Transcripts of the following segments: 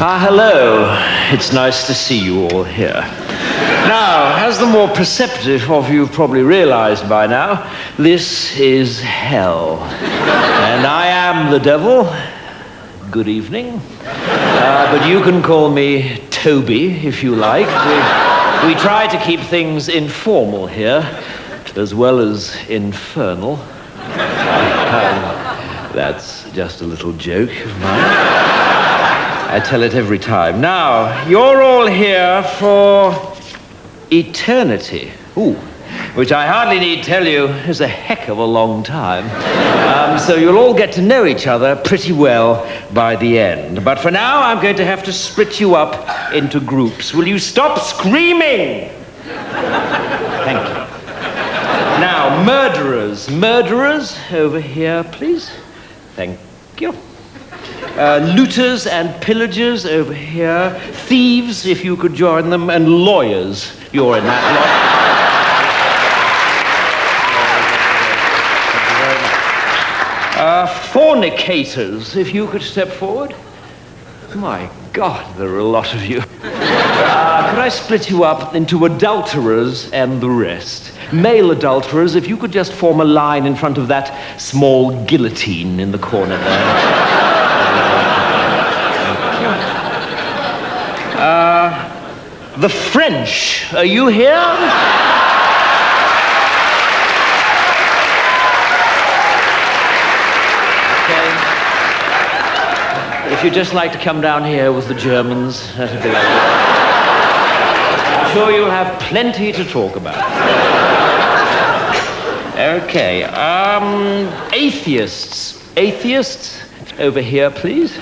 Hello. It's nice to see you all here. Now, as the more perceptive of you probably realized by now, this is hell. And I am the devil. Good evening. But you can call me Toby, if you like. We try to keep things informal here, as well as infernal. That's just a little joke of mine. I tell it every time. Now, you're all here for eternity. Ooh, which I hardly need tell you is a heck of a long time. So you'll all get to know each other pretty well by the end. But for now, I'm going to have to split you up into groups. Will you stop screaming? Thank you. Now, murderers. Murderers, over here, please. Thank you. Looters and pillagers over here. Thieves, if you could join them. And lawyers. You're in that lot. Fornicators, if you could step forward. My God, there are a lot of you. Could I split you up into adulterers and the rest? Male adulterers, if you could just form a line in front of that small guillotine in the corner there. The French, are you here? Okay. If you'd just like to come down here with the Germans, that'd be lovely. I'm sure you'll have plenty to talk about. Okay, atheists. Atheists, over here, please.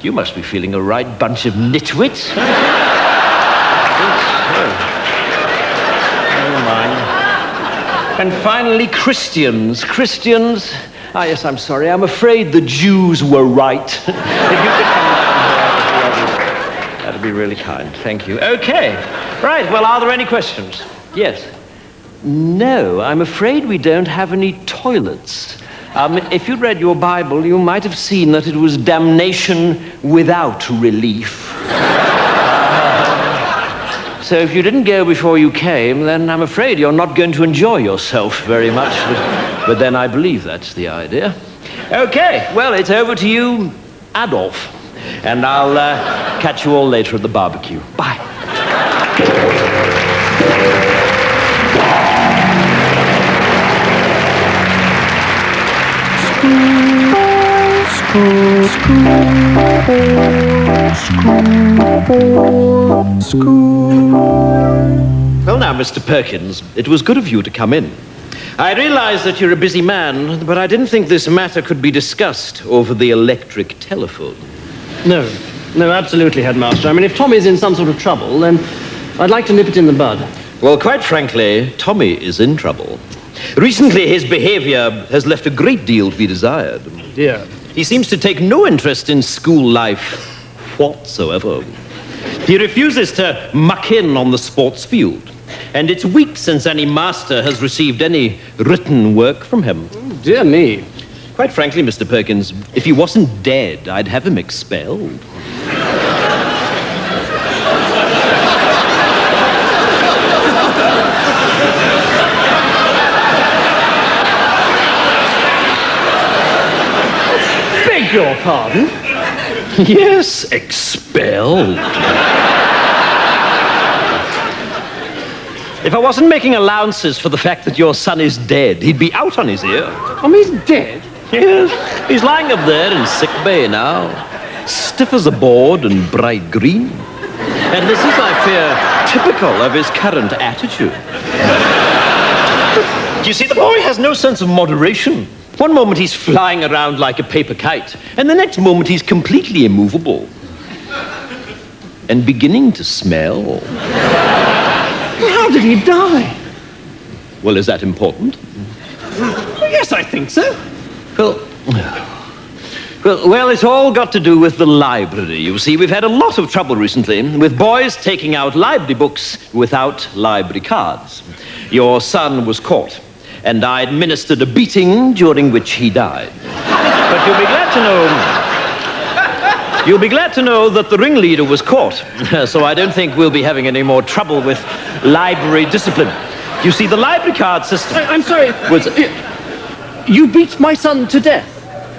You must be feeling a right bunch of nitwits. Never mind. And finally, Christians. Christians. Ah, yes, I'm sorry. I'm afraid the Jews were right. If you could come down here, that'd be really kind. Thank you. Okay. Right. Well, are there any questions? Yes. No, I'm afraid we don't have any toilets. If you'd read your Bible, you might have seen that it was damnation without relief. So if you didn't go before you came, then I'm afraid you're not going to enjoy yourself very much. But then I believe that's the idea. Okay, well, it's over to you, Adolf. And I'll catch you all later at the barbecue. Bye. Well, now, Mr. Perkins, it was good of you to come in. I realize that you're a busy man, but I didn't think this matter could be discussed over the electric telephone. No, absolutely, Headmaster. I mean, if Tommy's in some sort of trouble, then I'd like to nip it in the bud. Well, quite frankly, Tommy is in trouble. Recently, his behavior has left a great deal to be desired. Dear. He seems to take no interest in school life whatsoever. He refuses to muck in on the sports field. And it's weeks since any master has received any written work from him. Oh, dear me. Quite frankly, Mr. Perkins, if he wasn't dead, I'd have him expelled. Beg your pardon? Yes, expelled. If I wasn't making allowances for the fact that your son is dead, he'd be out on his ear. He's dead? Yes, he's lying up there in sick bay now, stiff as a board and bright green. And this is, I fear, typical of his current attitude. You see, the boy has no sense of moderation. One moment he's flying around like a paper kite, and the next moment he's completely immovable. And beginning to smell. How did he die? Well, is that important? Yes, I think so. Well, it's all got to do with the library. You see, we've had a lot of trouble recently with boys taking out library books without library cards. Your son was caught, and I administered a beating during which he died. But you'll be glad to know You'll be glad to know that the ringleader was caught, so I don't think we'll be having any more trouble with library discipline. You see, the library card system... I'm sorry. Was... You beat my son to death.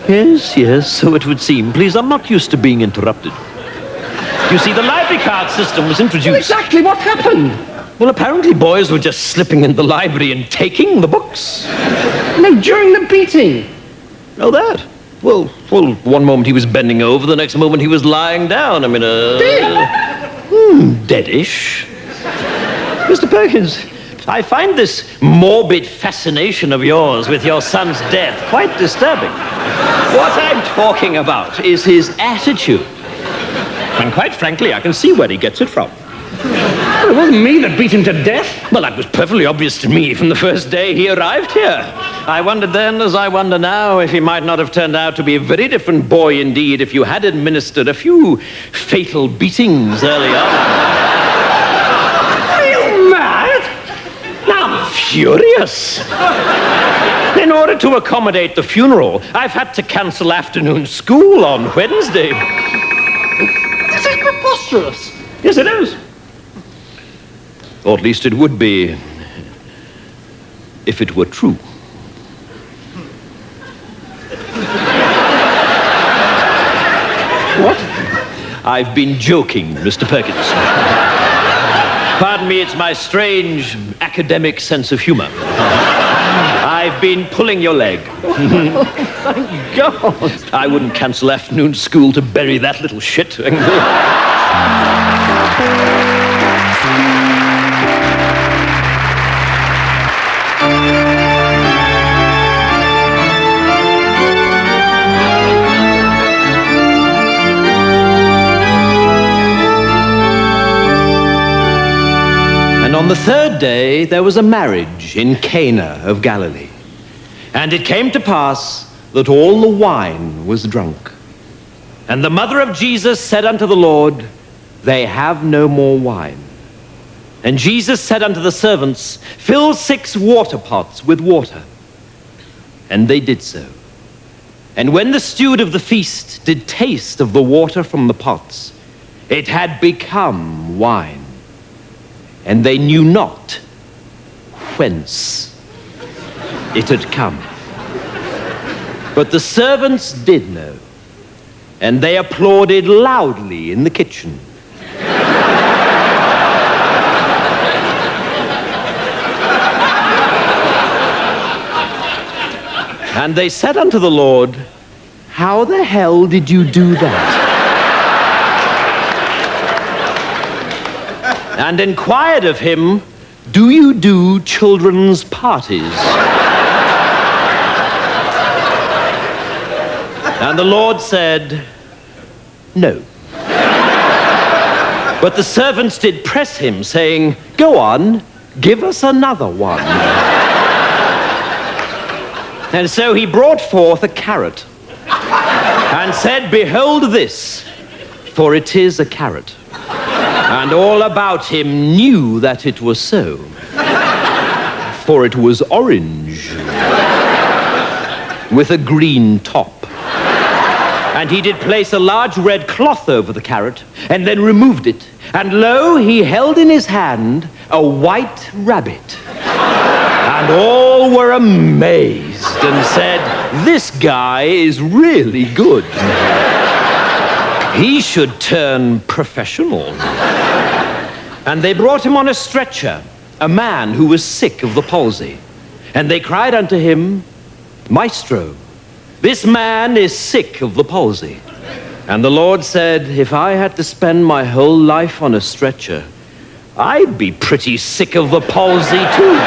Yes, so it would seem. Please, I'm not used to being interrupted. You see, the library card system was introduced... Well, exactly what happened? Well, apparently boys were just slipping in the library and taking the books. No, during the beating. Oh, that? Well, one moment he was bending over, the next moment he was lying down. I mean, deadish. Mr. Perkins, I find this morbid fascination of yours with your son's death quite disturbing. What I'm talking about is his attitude. And quite frankly, I can see where he gets it from. Well, it wasn't me that beat him to death. Well, that was perfectly obvious to me from the first day he arrived here. I wondered then, as I wonder now, if he might not have turned out to be a very different boy indeed if you had administered a few fatal beatings early on. Are you mad? I'm furious. In order to accommodate the funeral, I've had to cancel afternoon school on Wednesday. This is preposterous. Yes, it is. Or at least it would be if it were true. What? I've been joking, Mr. Perkins. Pardon me, it's my strange academic sense of humor. I've been pulling your leg. Thank God. I wouldn't cancel afternoon school to bury that little shit. And on the third day, there was a marriage in Cana of Galilee. And it came to pass that all the wine was drunk. And the mother of Jesus said unto the Lord, They have no more wine. And Jesus said unto the servants, Fill 6 water pots with water. And they did so. And when the steward of the feast did taste of the water from the pots, it had become wine. And they knew not whence it had come. But the servants did know, and they applauded loudly in the kitchen. And they said unto the Lord, How the hell did you do that? And inquired of him, Do you do children's parties? And the Lord said, No. But the servants did press him, saying, Go on, give us another one. And so he brought forth a carrot, and said, Behold this, for it is a carrot. And all about him knew that it was so, for it was orange, with a green top. And he did place a large red cloth over the carrot, and then removed it. And lo, he held in his hand a white rabbit. And all were amazed and said, This guy is really good. He should turn professional. And they brought him on a stretcher, a man who was sick of the palsy. And they cried unto him, Maestro, this man is sick of the palsy. And the Lord said, If I had to spend my whole life on a stretcher, I'd be pretty sick of the palsy too.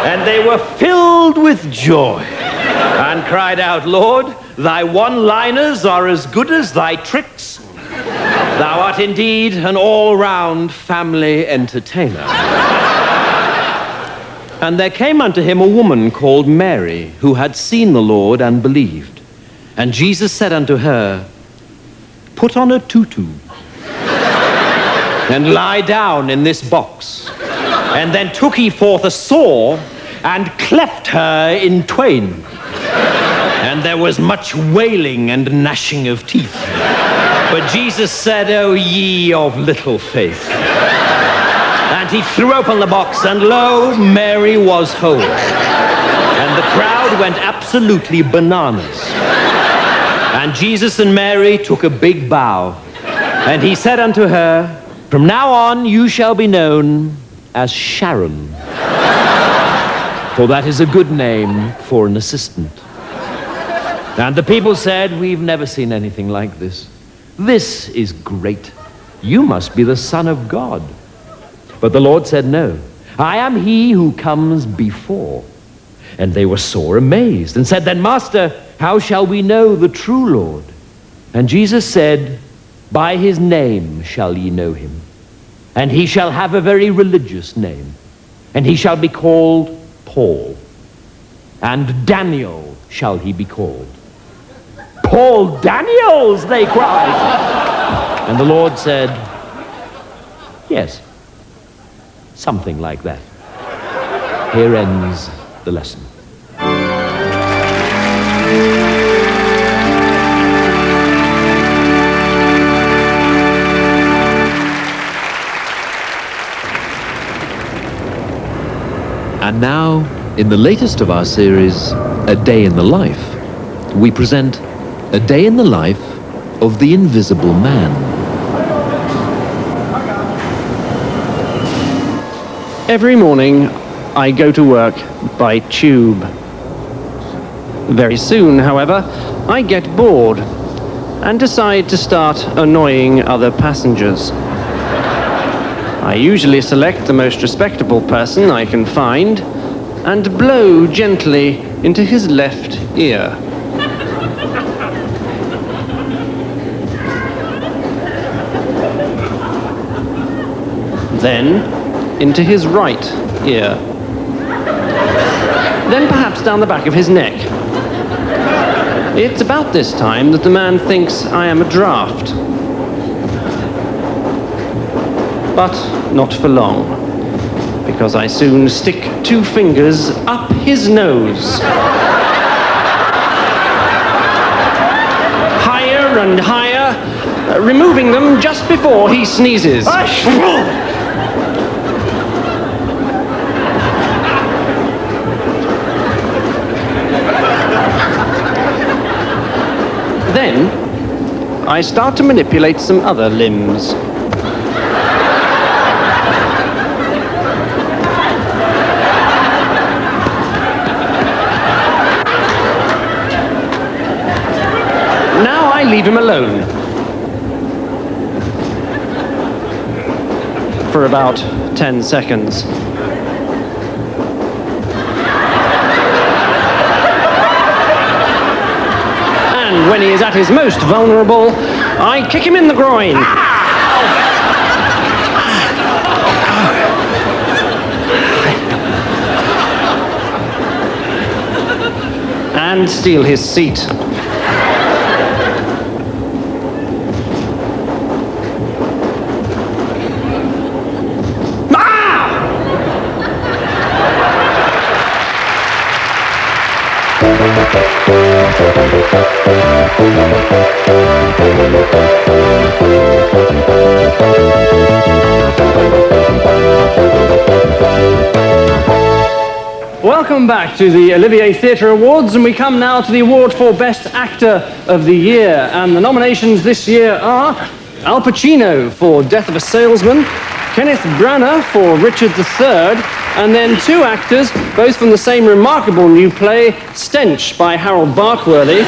And they were filled with joy and cried out, Lord, thy one-liners are as good as thy tricks. Thou art indeed an all-round family entertainer. And there came unto him a woman called Mary, who had seen the Lord and believed. And Jesus said unto her, Put on a tutu and lie down in this box. And then took he forth a saw and cleft her in twain. And And there was much wailing and gnashing of teeth. But Jesus said, "O ye of little faith." And he threw open the box, and lo, Mary was whole. And the crowd went absolutely bananas. And Jesus and Mary took a big bow. And he said unto her, "From now on you shall be known as Sharon. For that is a good name for an assistant." And the people said, "We've never seen anything like this. This is great. You must be the Son of God." But the Lord said, "No, I am he who comes before." And they were sore amazed and said, "Then, Master, how shall we know the true Lord?" And Jesus said, "By his name shall ye know him. And he shall have a very religious name. And he shall be called Paul. And Daniel shall he be called." "Paul Daniels," they cried. And the Lord said, "Yes, something like that." Here ends the lesson. And now, in the latest of our series, A Day in the Life, we present A Day in the Life of the Invisible Man. Every morning, I go to work by tube. Very soon, however, I get bored and decide to start annoying other passengers. I usually select the most respectable person I can find and blow gently into his left ear. Then into his right ear. Then perhaps down the back of his neck. It's about this time that the man thinks I am a draft. But not for long, because I soon stick 2 fingers up his nose. Higher and higher, removing them just before he sneezes. Then, I start to manipulate some other limbs. Now I leave him alone. For about 10 seconds. And when he is at his most vulnerable, I kick him in the groin. And steal his seat. Welcome back to the Olivier Theatre Awards, and we come now to the award for Best Actor of the Year. And the nominations this year are Al Pacino for Death of a Salesman, Kenneth Branagh for Richard III, and then 2 actors, both from the same remarkable new play, Stench by Harold Barkworthy.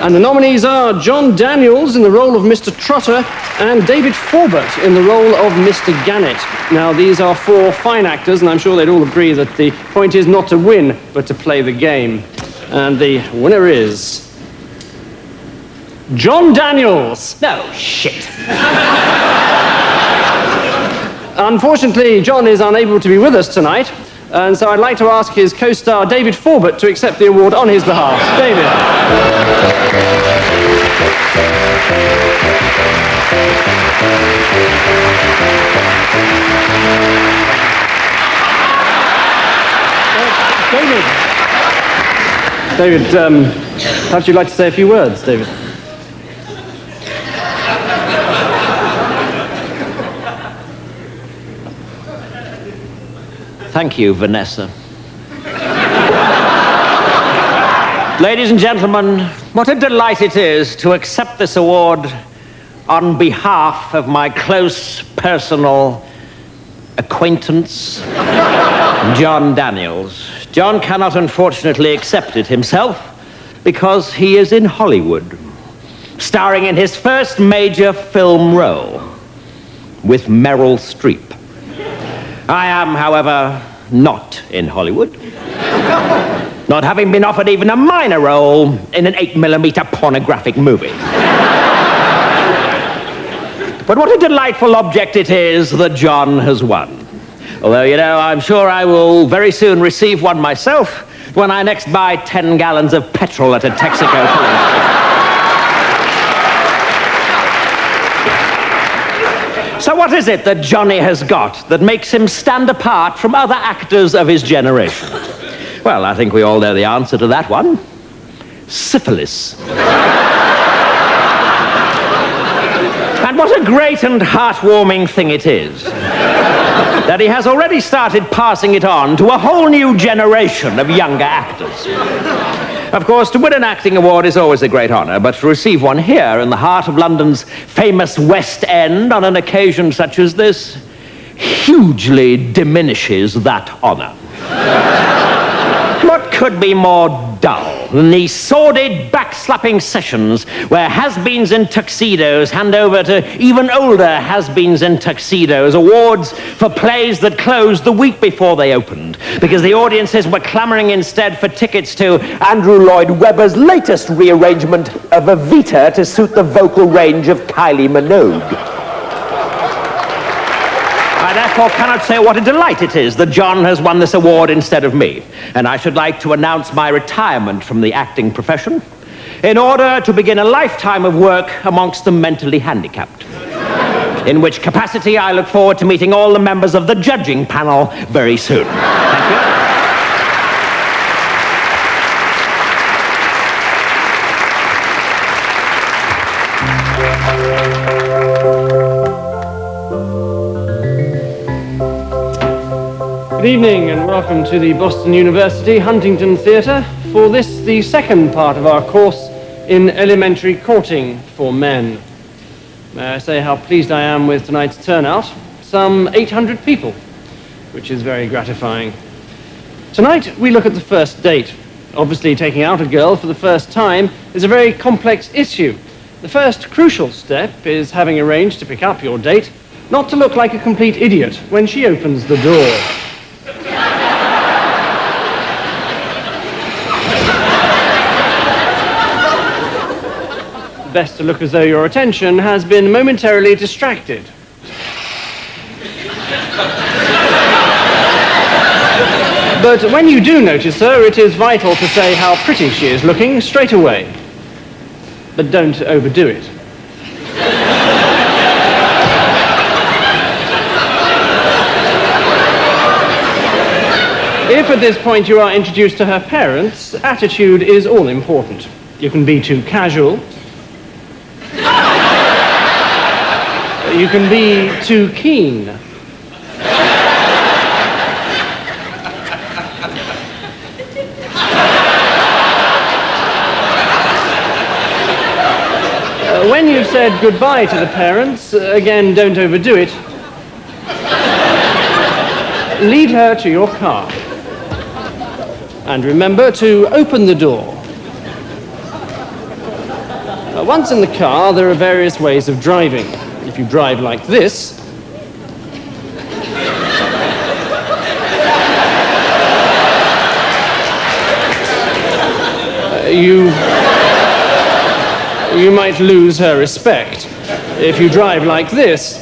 And the nominees are John Daniels in the role of Mr. Trotter and David Forbert in the role of Mr. Gannett. Now, these are 4 fine actors, and I'm sure they'd all agree that the point is not to win, but to play the game. And the winner is John Daniels. No, shit. Unfortunately, John is unable to be with us tonight, and so I'd like to ask his co-star David Forbert to accept the award on his behalf. David. David, Perhaps you'd like to say a few words, David. Thank you, Vanessa. Ladies and gentlemen, what a delight it is to accept this award on behalf of my close personal acquaintance, John Daniels. John cannot unfortunately accept it himself because he is in Hollywood, starring in his first major film role with Meryl Streep. I am, however, not in Hollywood, not having been offered even a minor role in an 8mm pornographic movie. But what a delightful object it is that John has won. Although, you know, I'm sure I will very soon receive one myself when I next buy 10 gallons of petrol at a Texaco filling station. So what is it that Johnny has got that makes him stand apart from other actors of his generation? Well, I think we all know the answer to that one. Syphilis. And what a great and heartwarming thing it is that he has already started passing it on to a whole new generation of younger actors. Of course, to win an acting award is always a great honor, but to receive one here in the heart of London's famous West End on an occasion such as this hugely diminishes that honor. What could be more dull than these sordid, backslapping sessions where has-beens in tuxedos hand over to even older has-beens in tuxedos awards for plays that closed the week before they opened because the audiences were clamoring instead for tickets to Andrew Lloyd Webber's latest rearrangement of Evita to suit the vocal range of Kylie Minogue. I therefore cannot say what a delight it is that John has won this award instead of me. And I should like to announce my retirement from the acting profession in order to begin a lifetime of work amongst the mentally handicapped. In which capacity I look forward to meeting all the members of the judging panel very soon. Thank you. Good evening and welcome to the Boston University Huntington Theatre for this, the second part of our course in elementary courting for men. May I say how pleased I am with tonight's turnout? Some 800 people, which is very gratifying. Tonight we look at the first date. Obviously, taking out a girl for the first time is a very complex issue. The first crucial step is having arranged to pick up your date, not to look like a complete idiot when she opens the door. Best to look as though your attention has been momentarily distracted. But when you do notice her, it is vital to say how pretty she is looking straight away. But don't overdo it. If at this point you are introduced to her parents, attitude is all important. You can be too casual. You can be too keen. When you've said goodbye to the parents, again, don't overdo it. Lead her to your car. And remember to open the door. Once in the car, there are various ways of driving. If you drive like this, you might lose her respect. If you drive like this,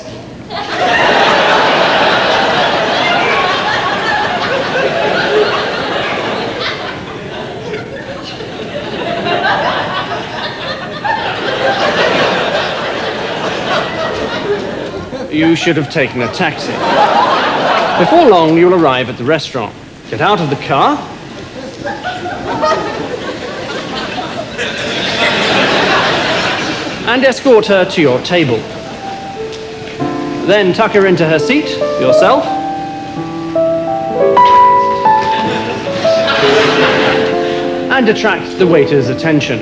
you should have taken a taxi. Before long, you'll arrive at the restaurant. Get out of the car. and escort her to your table. Then tuck her into her seat yourself. And attract the waiter's attention.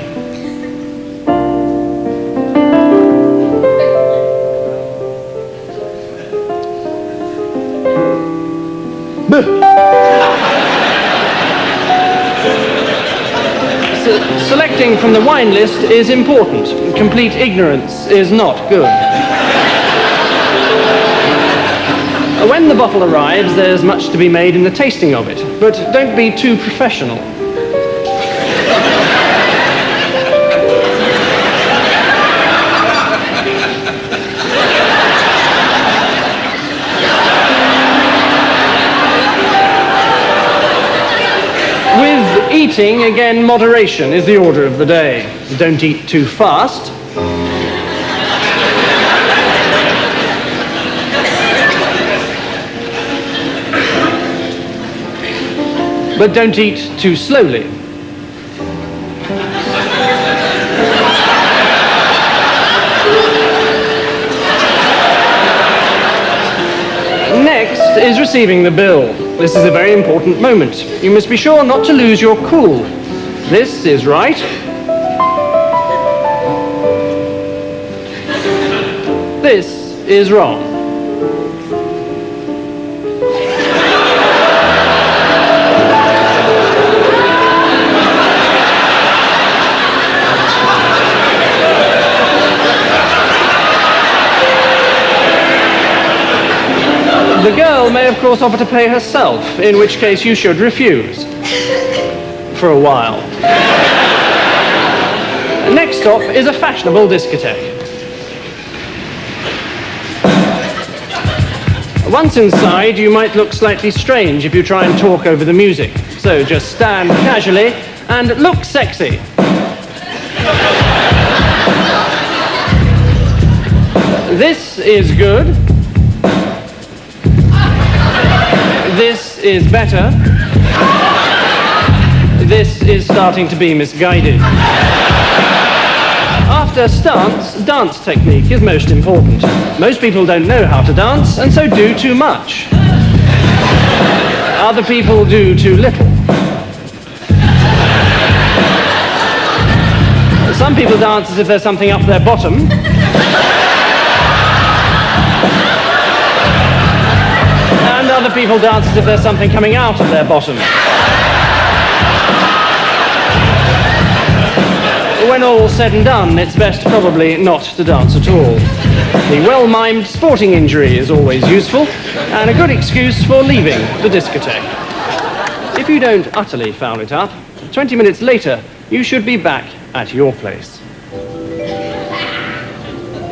Selecting from the wine list is important. Complete ignorance is not good. When the bottle arrives, there's much to be made in the tasting of it, but don't be too professional. With eating, again, moderation is the order of the day. Don't eat too fast. But don't eat too slowly. Next is receiving the bill. This is a very important moment. You must be sure not to lose your cool. This is right. This is wrong. The girl may, of course, offer to pay herself, in which case you should refuse. For a while. Next stop is a fashionable discotheque. Once inside, you might look slightly strange if you try and talk over the music. So just stand casually and look sexy. This is good. This is better. This is starting to be misguided. After stance, dance technique is most important. Most people don't know how to dance, and so do too much. Other people do too little. Some people dance as if there's something up their bottom. And other people dance as if there's something coming out of their bottom. When all's said and done, it's best probably not to dance at all. The well-mimed sporting injury is always useful, and a good excuse for leaving the discotheque. If you don't utterly foul it up, 20 minutes later, you should be back at your place.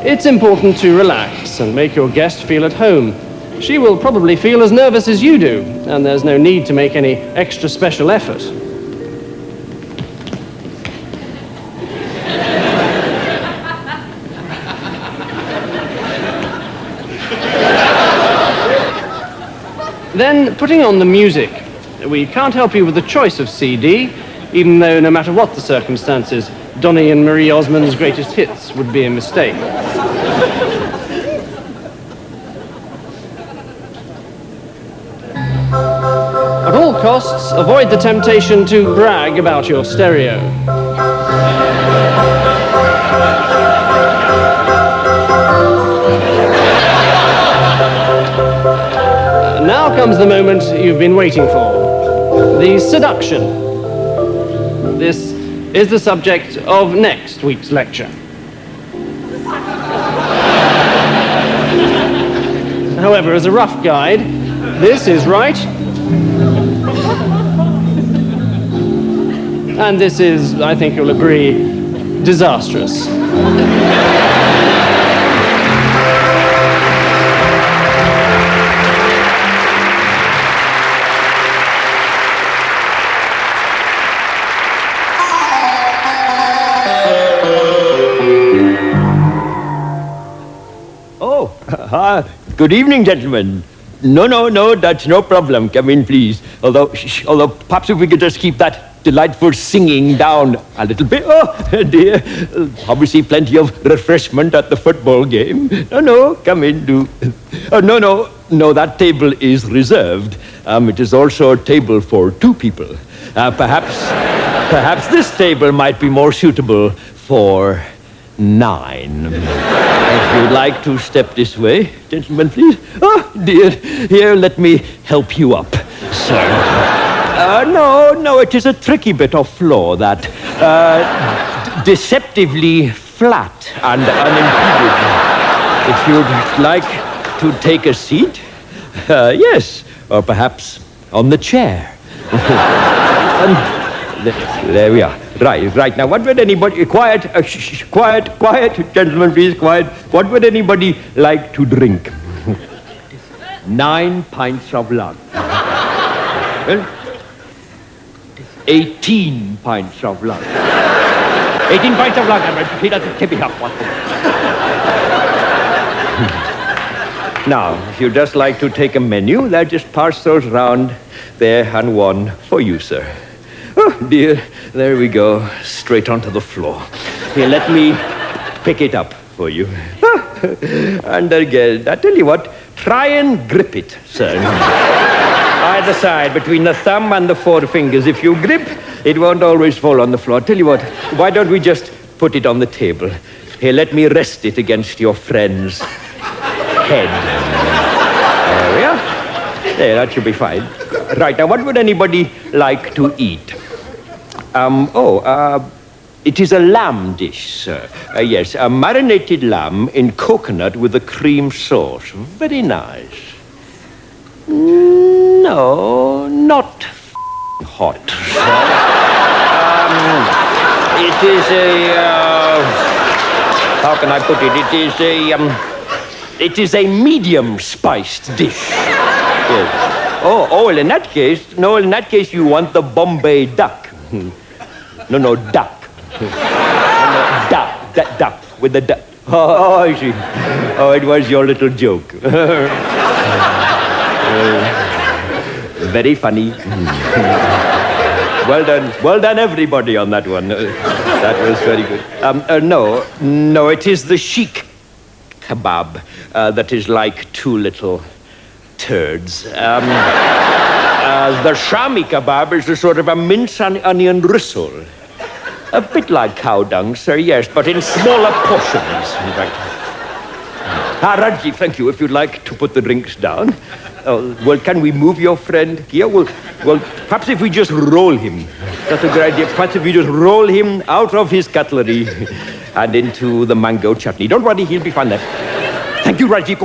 It's important to relax and make your guest feel at home. She will probably feel as nervous as you do, and there's no need to make any extra special effort. Then, putting on the music. We can't help you with the choice of CD, even though no matter what the circumstances, Donny and Marie Osmond's greatest hits would be a mistake. At all costs, avoid the temptation to brag about your stereo. Now comes the moment you've been waiting for. The seduction. This is the subject of next week's lecture. However, as a rough guide, this is right. And this is, I think you'll agree, disastrous. Good evening, gentlemen. No, that's no problem. Come in, please. Although perhaps if we could just keep that delightful singing down a little bit. Oh, dear. Obviously plenty of refreshment at the football game. No, come in, do. Oh, no, that table is reserved. It is also a table for 2 people. Perhaps this table might be more suitable for 9. If you'd like to step this way, gentlemen, please. Oh, dear. Here, let me help you up, sir. No, it is a tricky bit of floor that deceptively flat and unimpeded. If you'd like to take a seat, yes, or perhaps on the chair. And there we are. Right. Now, what would anybody... Quiet, quiet, gentlemen, please, quiet. What would anybody like to drink? 9 pints of lager. Well, 18 pints of lager. 18 pints of lager. He doesn't keep it up. Now, if you'd just like to take a menu, they'll just pass those round there, and one for you, sir. Oh, dear. There we go. Straight onto the floor. Here, let me pick it up for you. And again, I tell you what, try and grip it, sir. Either side, between the thumb and the 4 fingers. If you grip, it won't always fall on the floor. Tell you what, why don't we just put it on the table? Here, let me rest it against your friend's head. There we are. There, that should be fine. Right, now what would anybody like to eat? It is a lamb dish, sir. Yes, a marinated lamb in coconut with a cream sauce. Very nice. No, not hot. It is a, how can I put it? It is a medium spiced dish. Yes. Oh, in that case, you want the Bombay duck. No, duck. Duck, with the duck. Oh, I see. Oh, it was your little joke. Very funny. Well done, everybody on that one. That was very good. No, it is the sheik kebab that is like 2 little turds. The shami kebab is a sort of a mince and onion risol. A bit like cow dung, sir, yes, but in smaller portions. Right. Raji, thank you. If you'd like to put the drinks down. Well, can we move your friend here? Well, perhaps if we just roll him. That's a good idea. Perhaps if we just roll him out of his cutlery and into the mango chutney. Don't worry, he'll be fine there. Thank you, Raji.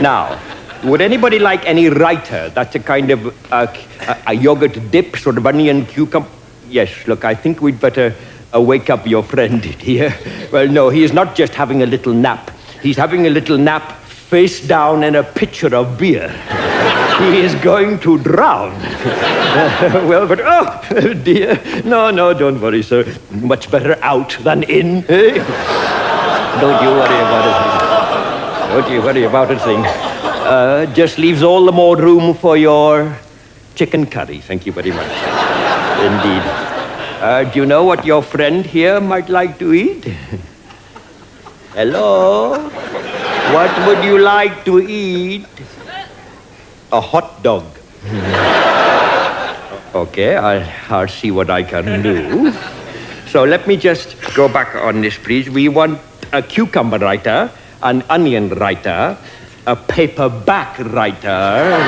Now, would anybody like any raita? That's a kind of a yogurt dip, sort of onion cucumber. Yes, look, I think we'd better wake up your friend here. Well, no, he is not just having a little nap. He's having a little nap face down in a pitcher of beer. He is going to drown. Well, but, oh, dear. No, don't worry, sir. Much better out than in. Don't you worry about it. Don't you worry about a thing. Just leaves all the more room for your chicken curry. Thank you very much. Indeed. Do you know what your friend here might like to eat? Hello? What would you like to eat? A hot dog. Okay, I'll see what I can do. So let me just go back on this, please. We want a cucumber raita, an onion raita, a paperback raita.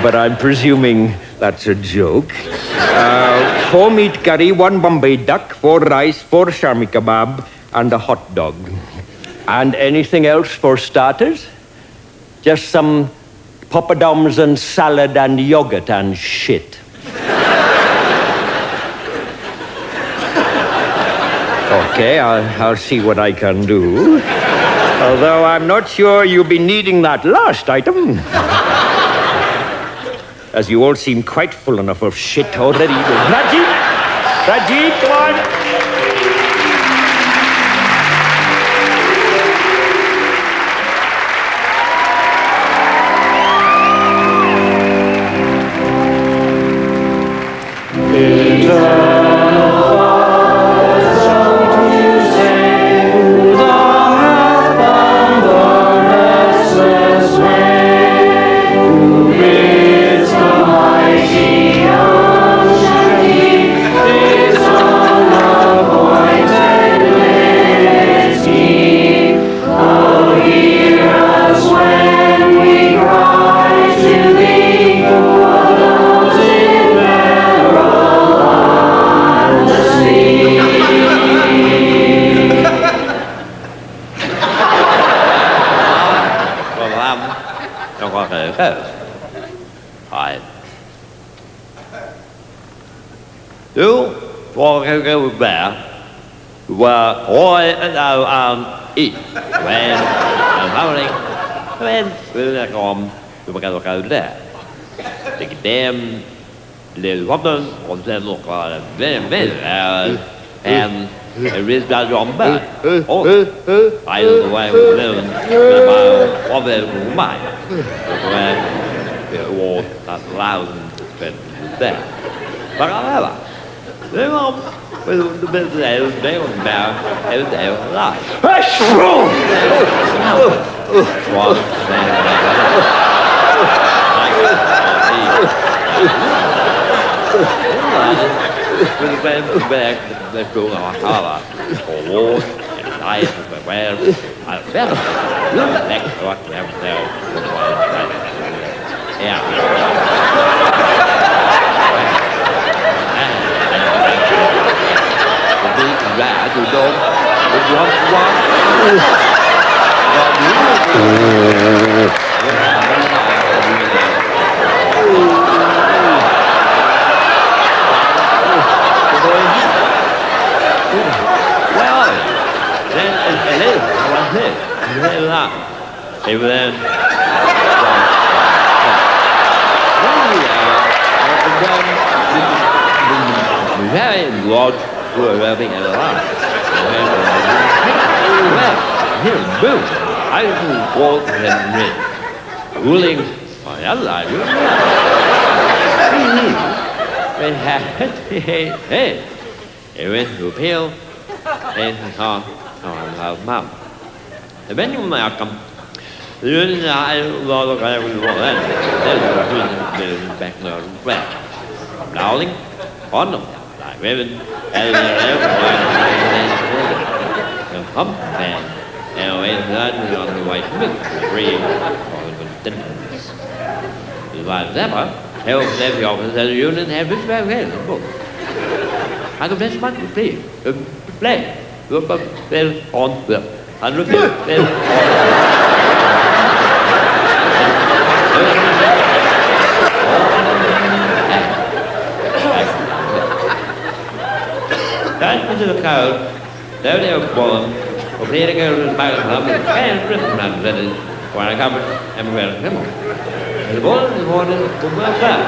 But I'm presuming that's a joke. 4 meat curry, 1 Bombay duck, 4 rice, 4 shami kebab, and a hot dog. And anything else for starters? Just some poppadoms and salad and yogurt and shit. Okay, I'll see what I can do. Although I'm not sure you'll be needing that last item. As you all seem quite full enough of shit already. Raji, come on. Du får gå där. Oj, i. Men, hörning. Men, vill kom. Du kan gå där. Det är dem. Det kommer och sen åker det. And I reached out your back. Oh, I don't know why we live of the mind. The war that thousand spent there. But however, they won't. With the business, they were down, and they were alive. With the band back, they're going on harbor, or war, and life, and where I felt next to what we have there. Yeah. The big rat who don't want Well, then it is. I was it. You say that. Even then, very large who are having a lot. Well, here, boom. I do walk and read. Ruling on the other side. Hey. It went to appeal and on her mouth. The venue Malcolm, the reason I love the guy we want then, back there, well, Dowling, on them, like women, and the hump and wait on the white milk, free or the dinners. The wife never, health every office as a union have this very well, both. I go best man to play. Play. Look up, well, on, well. 100 well, That is the crowd. There they are born. Or play the girl with my club and written man that is when I come and wear a him. The ball is water to my class.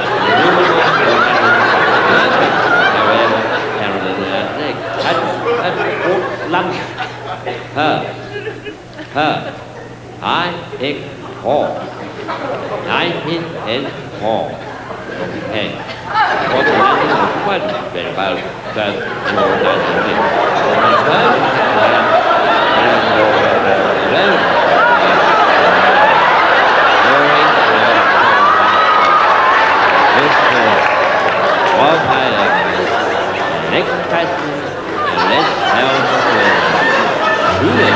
Lunch. Her. I take hall. I hit and hall. Okay. What the land is quite very about that more than next question, let's help do it.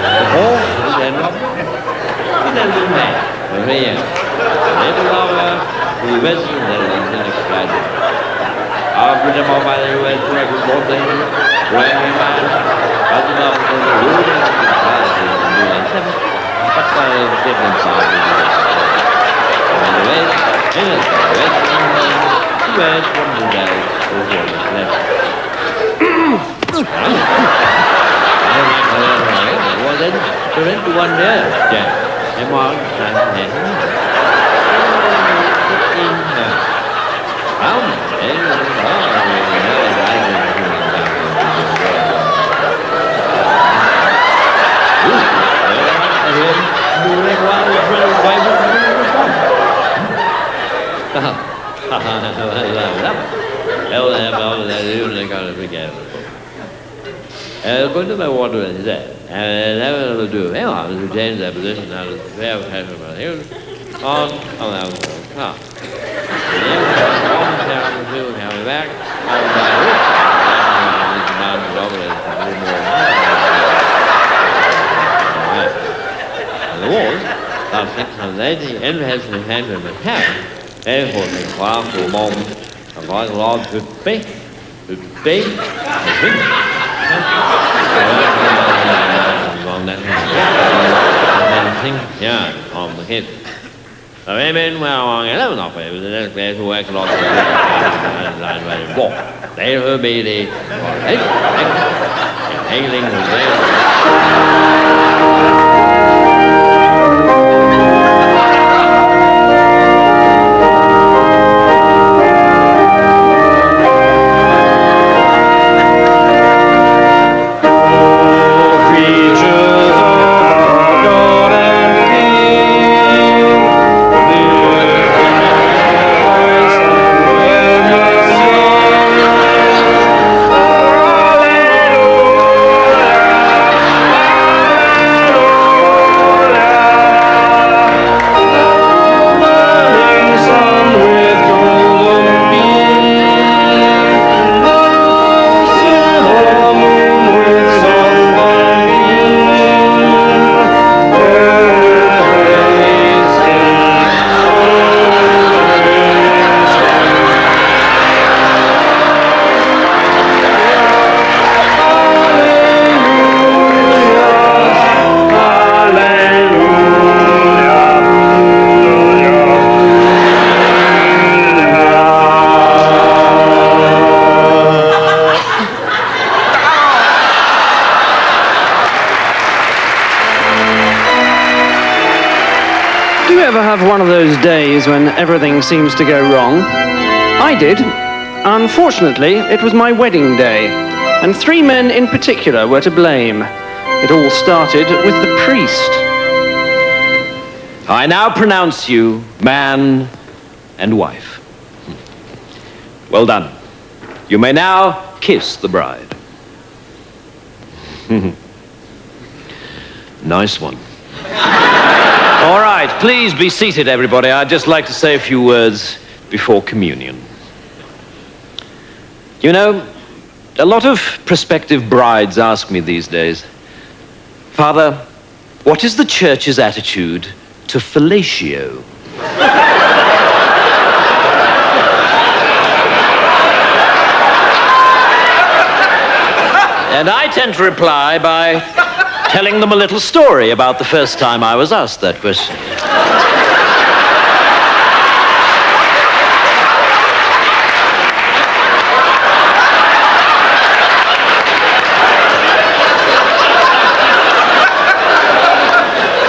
The horse is then up. He doesn't matter. Maria, little longer, we whistle in the sky. After the mobile US record both things, bringing man, but the love of the road and the quality of the new seven, but by a different side of the on the west, in it, west England, the west from the day, over the left. I don't like how they're right. Well, then, you're into one there, Jack. And one, and going to my water and that. And that will do. Well, to change that position out of the fair passion about here on that car. And then we will have it back. And the walls of 680 and has the hand in the town. Therefore, the farm for a moment. A lot of logs to bake. To bake. On that thing, yeah, on the head. The women were among 11 operators in this place who work along the wall. They will be the hailing Do you ever have one of those days when everything seems to go wrong? I did. Unfortunately, it was my wedding day, and 3 men in particular were to blame. It all started with the priest. I now pronounce you man and wife. Well done. You may now kiss the bride. Nice one. All right, please be seated, everybody. I'd just like to say a few words before communion. You know, a lot of prospective brides ask me these days, Father, what is the church's attitude to fellatio? And I tend to reply by telling them a little story about the first time I was asked that question.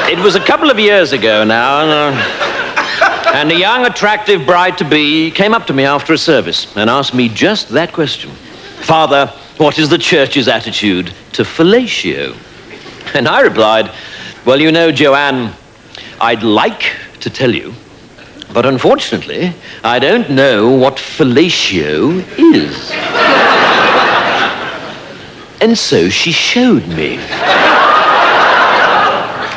It was a couple of years ago now, and a young, attractive bride-to-be came up to me after a service and asked me just that question. Father, what is the church's attitude to fellatio? And I replied, well, you know, Joanne, I'd like to tell you, but unfortunately, I don't know what fellatio is. And so she showed me.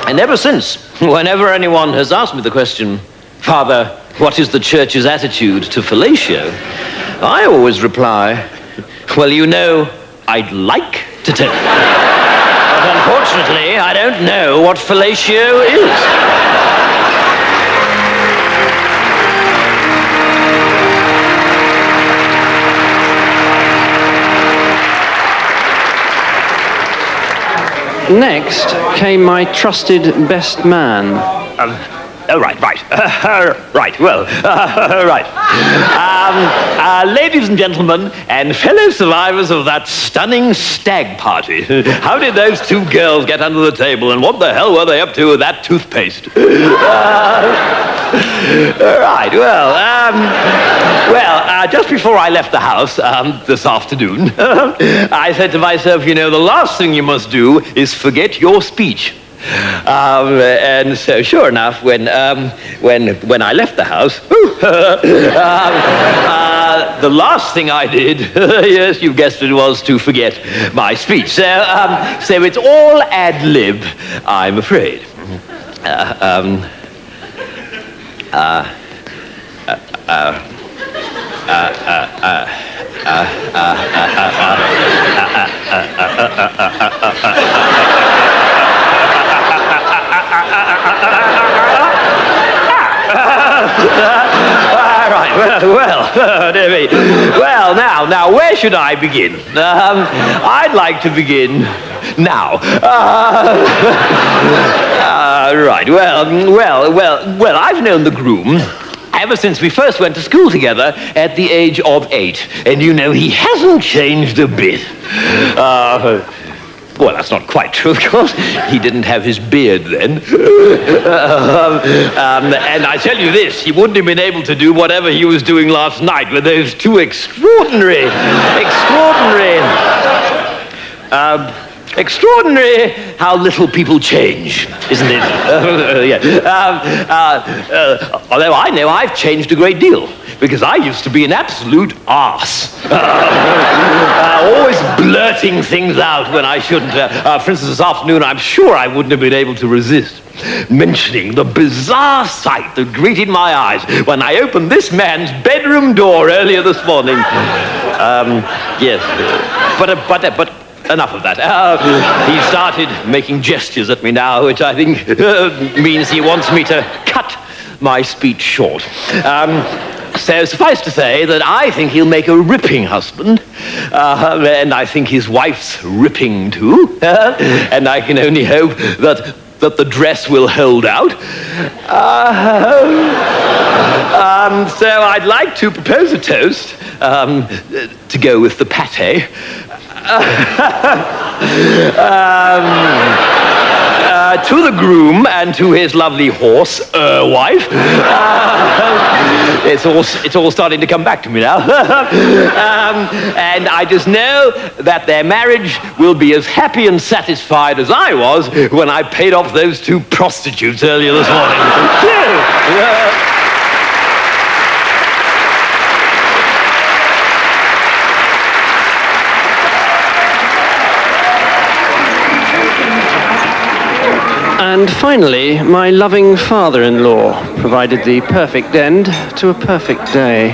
And ever since, whenever anyone has asked me the question, Father, what is the church's attitude to fellatio? I always reply, well, you know, I'd like to tell you. But unfortunately, I don't know what fellatio is. Next came my trusted best man. Right. Ladies and gentlemen, and fellow survivors of that stunning stag party, how did those 2 girls get under the table, and what the hell were they up to with that toothpaste? Just before I left the house this afternoon, I said to myself, you know, the last thing you must do is forget your speech. And so, sure enough, when I left the house, the last thing I did, yes, you guessed it, was to forget my speech. So it's all ad lib, I'm afraid. Well, now, where should I begin? I'd like to begin Now, right, well, I've known the groom ever since we first went to school together at the age of 8. And you know, he hasn't changed a bit. Well, that's not quite true, of course. He didn't have his beard then. And I tell you this, he wouldn't have been able to do whatever he was doing last night with those two extraordinary how little people change, isn't it? Although I know I've changed a great deal, because I used to be an absolute arse. Always blurting things out when I shouldn't. For instance, this afternoon, I'm sure I wouldn't have been able to resist mentioning the bizarre sight that greeted my eyes when I opened this man's bedroom door earlier this morning. Yes, but enough of that. He started making gestures at me now, which I think means he wants me to cut my speech short. So suffice to say that I think he'll make a ripping husband, and I think his wife's ripping too, and I can only hope that the dress will hold out. So I'd like to propose a toast to go with the pate. To the groom and to his lovely horse, wife. It's all starting to come back to me now. And I just know that their marriage will be as happy and satisfied as I was when I paid off those two prostitutes earlier this morning. And finally, my loving father-in-law provided the perfect end to a perfect day.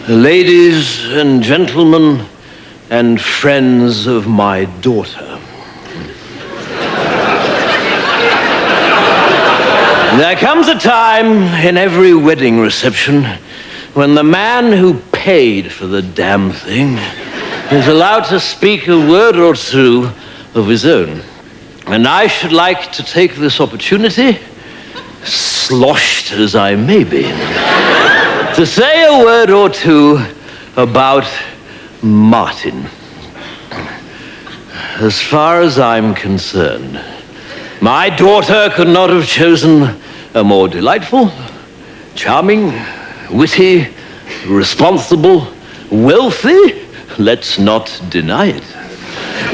Ladies and gentlemen and friends of my daughter. There comes a time in every wedding reception when the man who paid for the damn thing is allowed to speak a word or two of his own. And I should like to take this opportunity, sloshed as I may be, to say a word or two about Martin. As far as I'm concerned, my daughter could not have chosen a more delightful, charming, witty, responsible, wealthy, let's not deny it,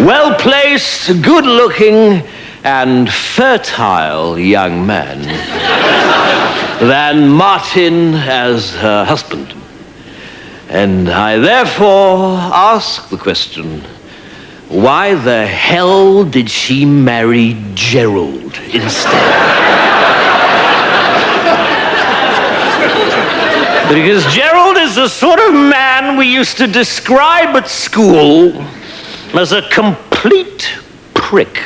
well-placed, good-looking, and fertile young man than Martin as her husband. And I therefore ask the question, why the hell did she marry Gerald instead? Because Gerald is the sort of man we used to describe at school as a complete prick.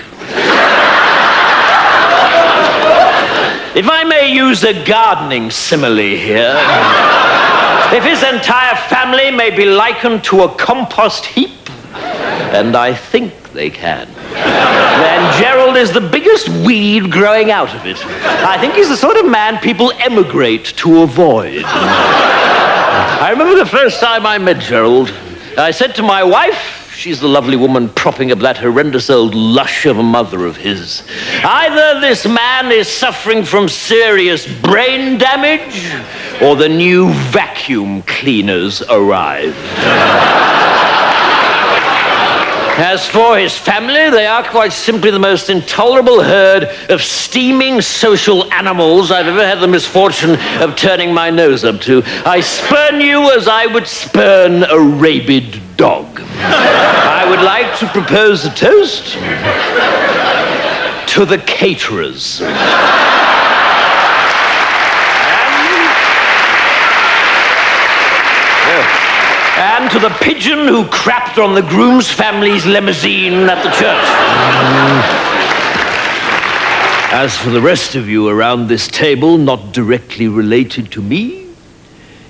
If I may use a gardening simile here, if his entire family may be likened to a compost heap, and I think they can, then Gerald is the biggest weed growing out of it. I think he's the sort of man people emigrate to avoid. I remember the first time I met Gerald, I said to my wife, she's the lovely woman propping up that horrendous old lush of a mother of his, either this man is suffering from serious brain damage, or the new vacuum cleaners arrive. As for his family, they are quite simply the most intolerable herd of steaming social animals I've ever had the misfortune of turning my nose up to. I spurn you as I would spurn a rabid dog. I would like to propose a toast to the caterers. And to the pigeon who crapped on the groom's family's limousine at the church. As for the rest of you around this table, not directly related to me,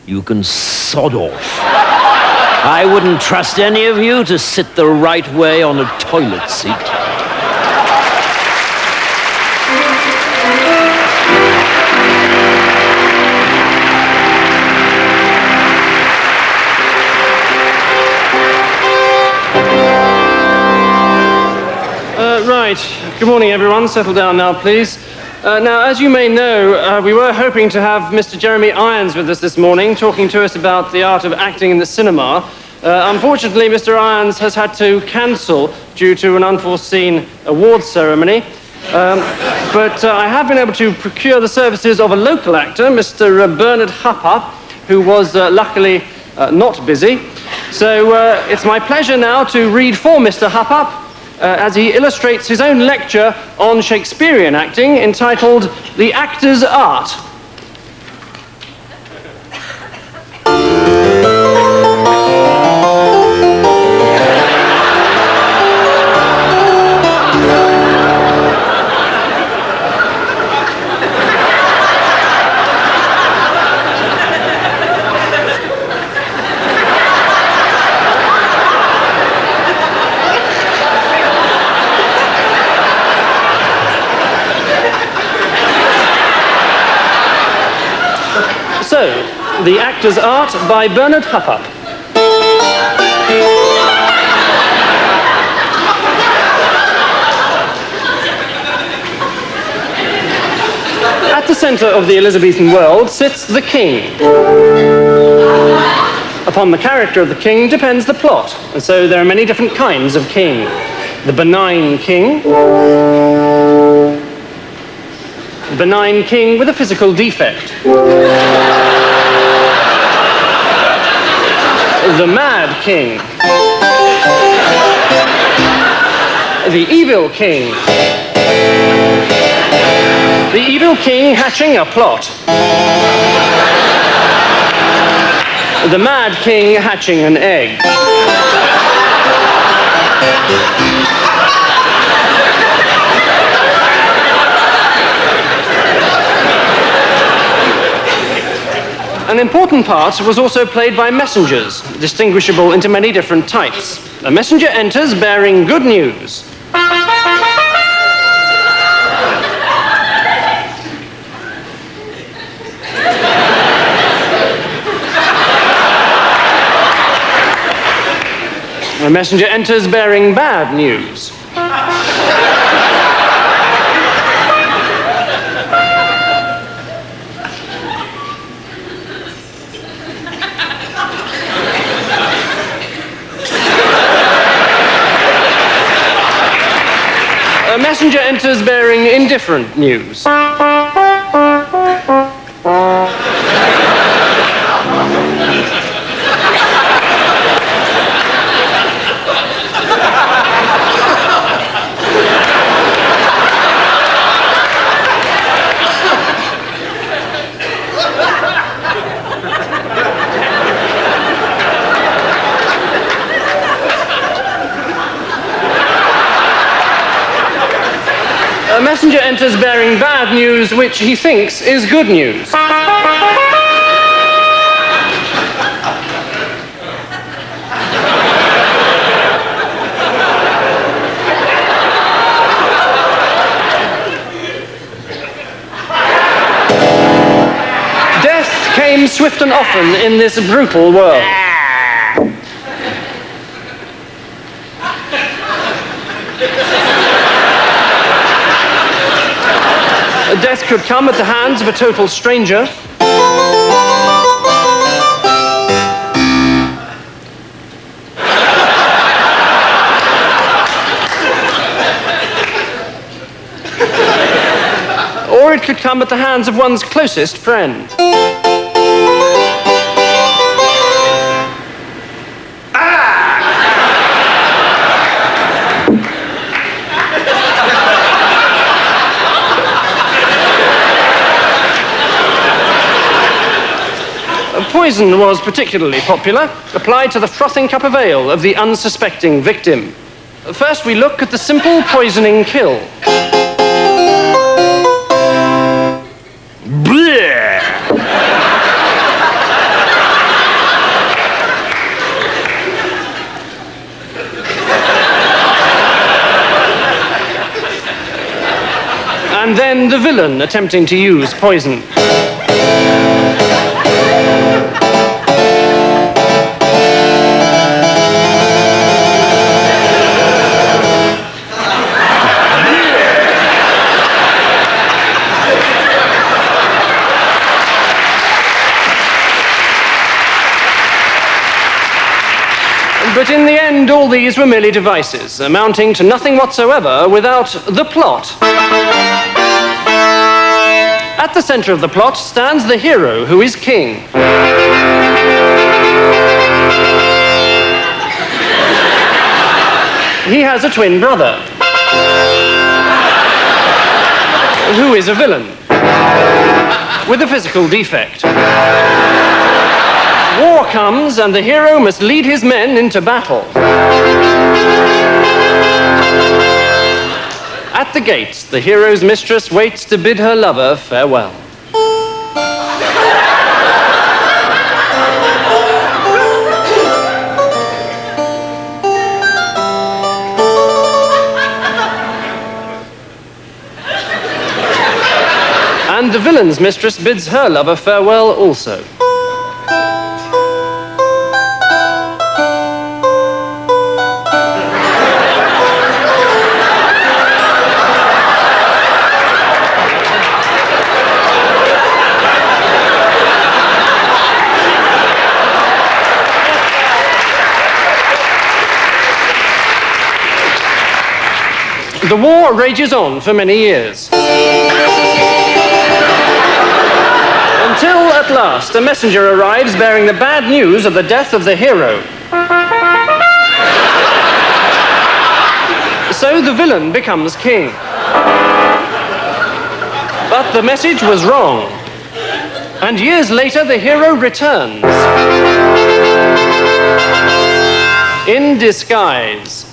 you can sod off. I wouldn't trust any of you to sit the right way on a toilet seat. Right. Good morning, everyone. Settle down now, please. Now, as you may know, we were hoping to have Mr. Jeremy Irons with us this morning, talking to us about the art of acting in the cinema. Unfortunately, Mr. Irons has had to cancel due to an unforeseen awards ceremony. But I have been able to procure the services of a local actor, Mr. Bernard Hupper, who was luckily not busy. So it's my pleasure now to read for Mr. Hupper as he illustrates his own lecture on Shakespearean acting entitled The Actor's Art. So, The Actor's Art by Bernard Hupper. At the centre of the Elizabethan world sits the king. Upon the character of the king depends the plot, and so there are many different kinds of king. The benign king, with a physical defect. The mad king. The evil king. The evil king hatching a plot. The mad king hatching an egg. An important part was also played by messengers, distinguishable into many different types. A messenger enters bearing good news. A messenger enters bearing bad news. A messenger enters bearing indifferent news. A messenger enters bearing bad news, which he thinks is good news. Death came swift and often in this brutal world. Death could come at the hands of a total stranger. Or it could come at the hands of one's closest friend. Poison was particularly popular, applied to the frothing cup of ale of the unsuspecting victim. First, we look at the simple poisoning kill. And then the villain attempting to use poison. But in the end, all these were merely devices, amounting to nothing whatsoever without the plot. At the center of the plot stands the hero, who is king. He has a twin brother, who is a villain, with a physical defect. War comes, and the hero must lead his men into battle. At the gates, the hero's mistress waits to bid her lover farewell. And the villain's mistress bids her lover farewell also. The war rages on for many years. Until, at last, a messenger arrives bearing the bad news of the death of the hero. So the villain becomes king. But the message was wrong. And years later, the hero returns. In disguise.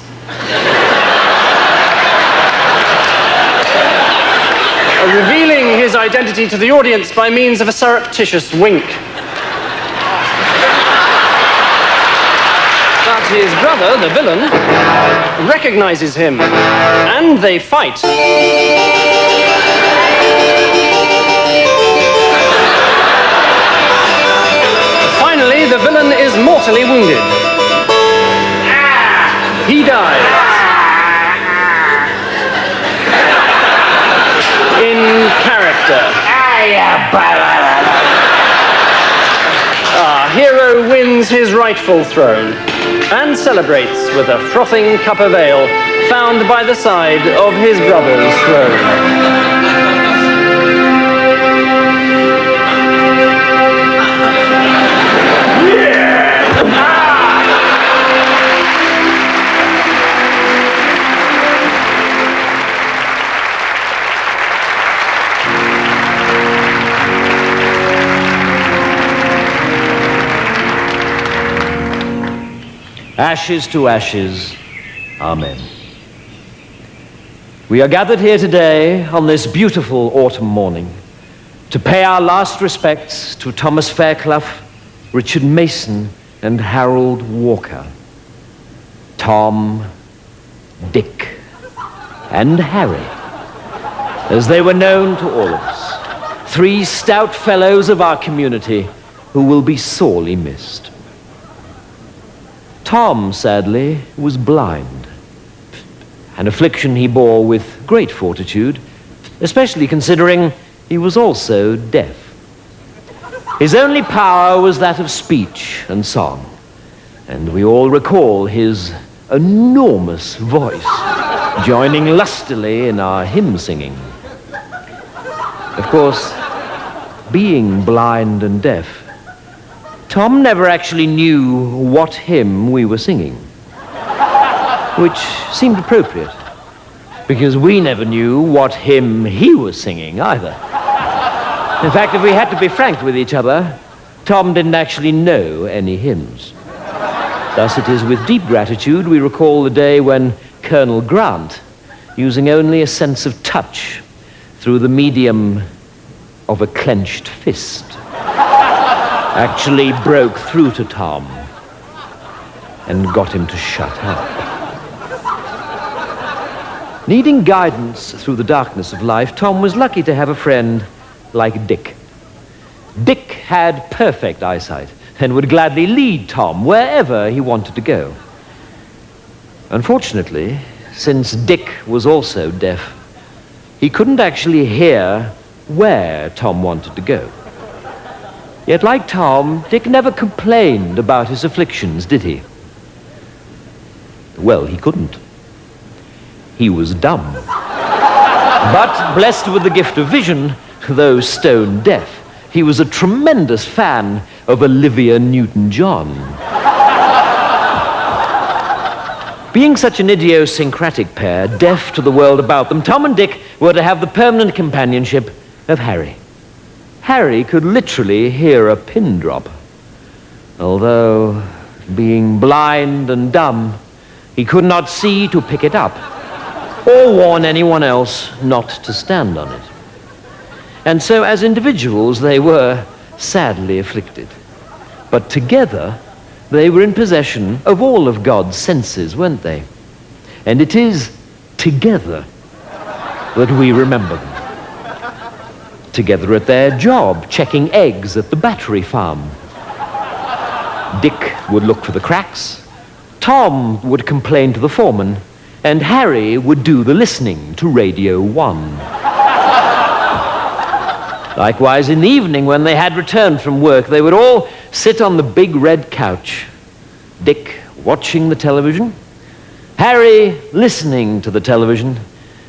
Revealing his identity to the audience by means of a surreptitious wink. But his brother, the villain, recognizes him, and they fight. Finally, the villain is mortally wounded. He dies. In character. Our hero wins his rightful throne and celebrates with a frothing cup of ale found by the side of his brother's throne. Ashes to ashes, amen. We are gathered here today on this beautiful autumn morning to pay our last respects to Thomas Fairclough, Richard Mason, and Harold Walker. Tom, Dick, and Harry, as they were known to all of us. 3 stout fellows of our community who will be sorely missed. Tom, sadly, was blind, an affliction he bore with great fortitude, especially considering he was also deaf. His only power was that of speech and song, and we all recall his enormous voice joining lustily in our hymn singing. Of course, being blind and deaf, Tom never actually knew what hymn we were singing, which seemed appropriate, because we never knew what hymn he was singing either. In fact, if we had to be frank with each other, Tom didn't actually know any hymns. Thus it is with deep gratitude we recall the day when Colonel Grant, using only a sense of touch through the medium of a clenched fist, actually broke through to Tom and got him to shut up. Needing guidance through the darkness of life, Tom was lucky to have a friend like Dick. Dick had perfect eyesight and would gladly lead Tom wherever he wanted to go. Unfortunately, since Dick was also deaf, he couldn't actually hear where Tom wanted to go. Yet, like Tom, Dick never complained about his afflictions, did he? Well, he couldn't. He was dumb. But blessed with the gift of vision, though stone deaf, he was a tremendous fan of Olivia Newton-John. Being such an idiosyncratic pair, deaf to the world about them, Tom and Dick were to have the permanent companionship of Harry. Harry could literally hear a pin drop. Although, being blind and dumb, he could not see to pick it up, or warn anyone else not to stand on it. And so, as individuals, they were sadly afflicted. But together, they were in possession of all of God's senses, weren't they? And it is together that we remember them. Together at their job, checking eggs at the battery farm. Dick would look for the cracks, Tom would complain to the foreman, and Harry would do the listening to Radio 1. Likewise, in the evening, when they had returned from work, they would all sit on the big red couch. Dick watching the television, Harry listening to the television,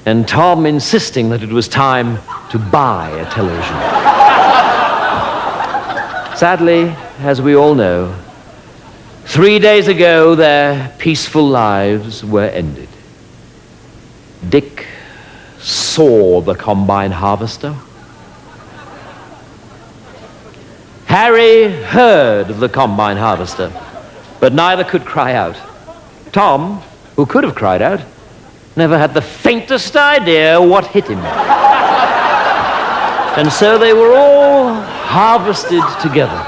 and Tom insisting that it was time to buy a television. Sadly, as we all know, 3 days ago, their peaceful lives were ended. Dick saw the combine harvester. Harry heard the combine harvester, but neither could cry out. Tom, who could have cried out, never had the faintest idea what hit him. And so they were all harvested together,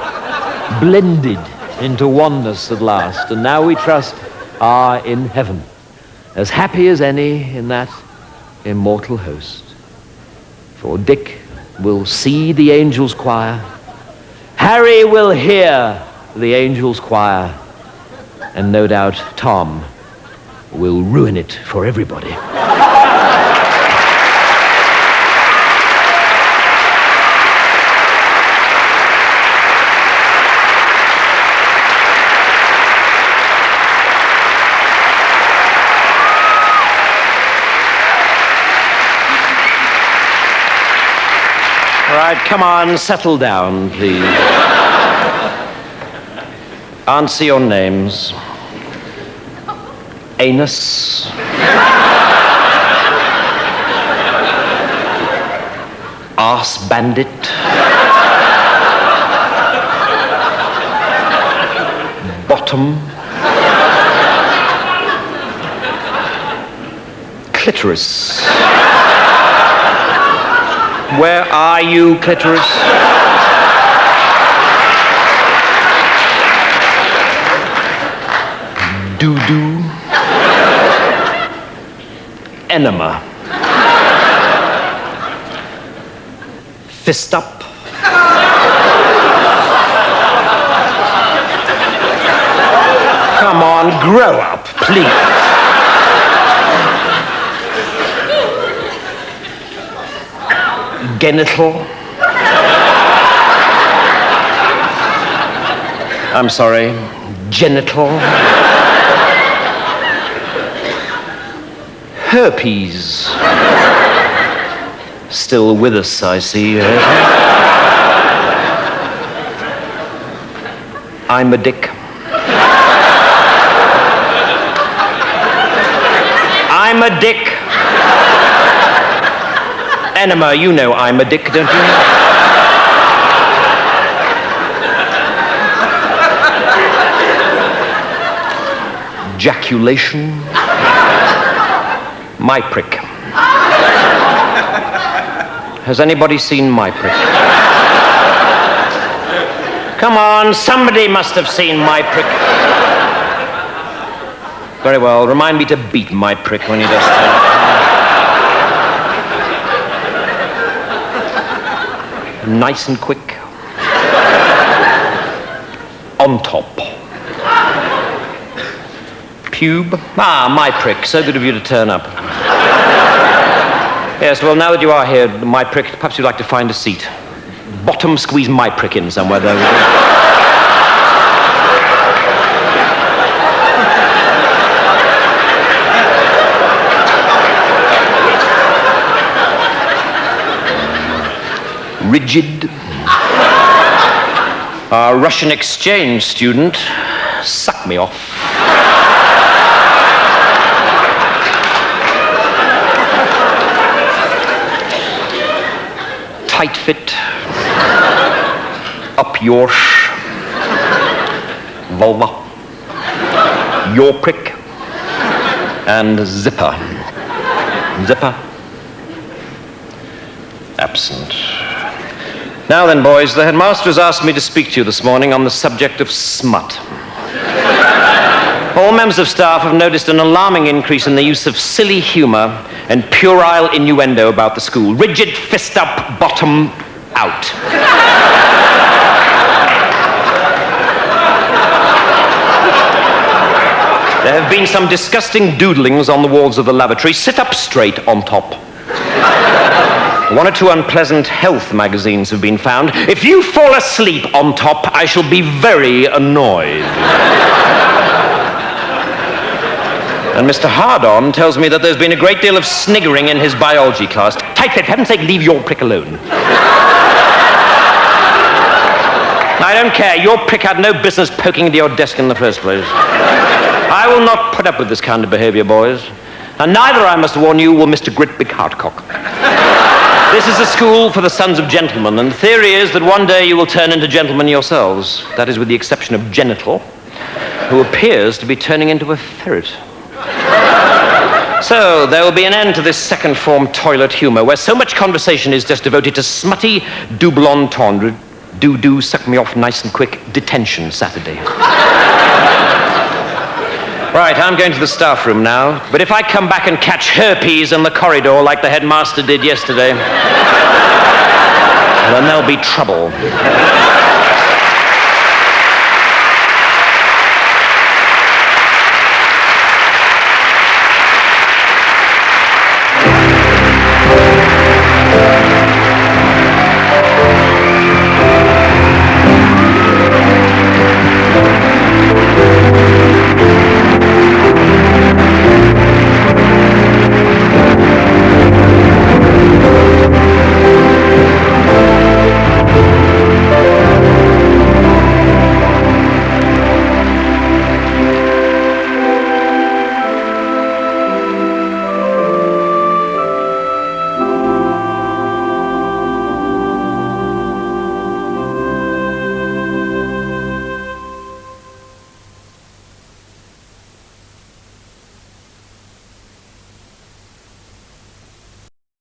blended into oneness at last, and now we trust are in heaven, as happy as any in that immortal host. For Dick will see the angels' choir, Harry will hear the angels' choir, and no doubt Tom will ruin it for everybody. All right, come on, settle down, please. Answer your names. Anus. Arse bandit. Bottom. Clitoris. Where are you, clitoris? Doo-doo. Enema. Fist up. Come on, grow up, please. Genital. I'm sorry, genital. Herpes. Still with us, I see. I'm a dick. I'm a dick. Enema, you know I'm a dick, don't you? Ejaculation. My prick. Has anybody seen my prick? Come on, somebody must have seen my prick. Very well, remind me to beat my prick when he does that. nice and quick. On top. Pube. Ah, my prick. So good of you to turn up. Yes, well, now that you are here, my prick, perhaps you'd like to find a seat. Bottom squeeze my prick in somewhere, though. Rigid. Our Russian exchange student, suck me off. Tight fit. Up your vulva. Your prick. And zipper. Zipper. Absent. Now then, boys, the headmaster has asked me to speak to you this morning on the subject of smut. All members of staff have noticed an alarming increase in the use of silly humor and puerile innuendo about the school. Rigid, fist up, bottom out. There have been some disgusting doodlings on the walls of the lavatory. Sit up straight on top. One or two unpleasant health magazines have been found. If you fall asleep on top, I shall be very annoyed. And Mr. Hardon tells me that there's been a great deal of sniggering in his biology class. Tight-fit, for heaven's sake, leave your prick alone. I don't care. Your prick had no business poking into your desk in the first place. I will not put up with this kind of behavior, boys. And neither, I must warn you, will Mr. Grit Big Hardcock. This is a school for the sons of gentlemen, and the theory is that one day you will turn into gentlemen yourselves. That is with the exception of Genital, who appears to be turning into a ferret. So, there will be an end to this second form toilet humor, where so much conversation is just devoted to smutty, double entendre, do, suck me off nice and quick, detention Saturday. Right, I'm going to the staff room now, but if I come back and catch herpes in the corridor like the headmaster did yesterday, then there'll be trouble.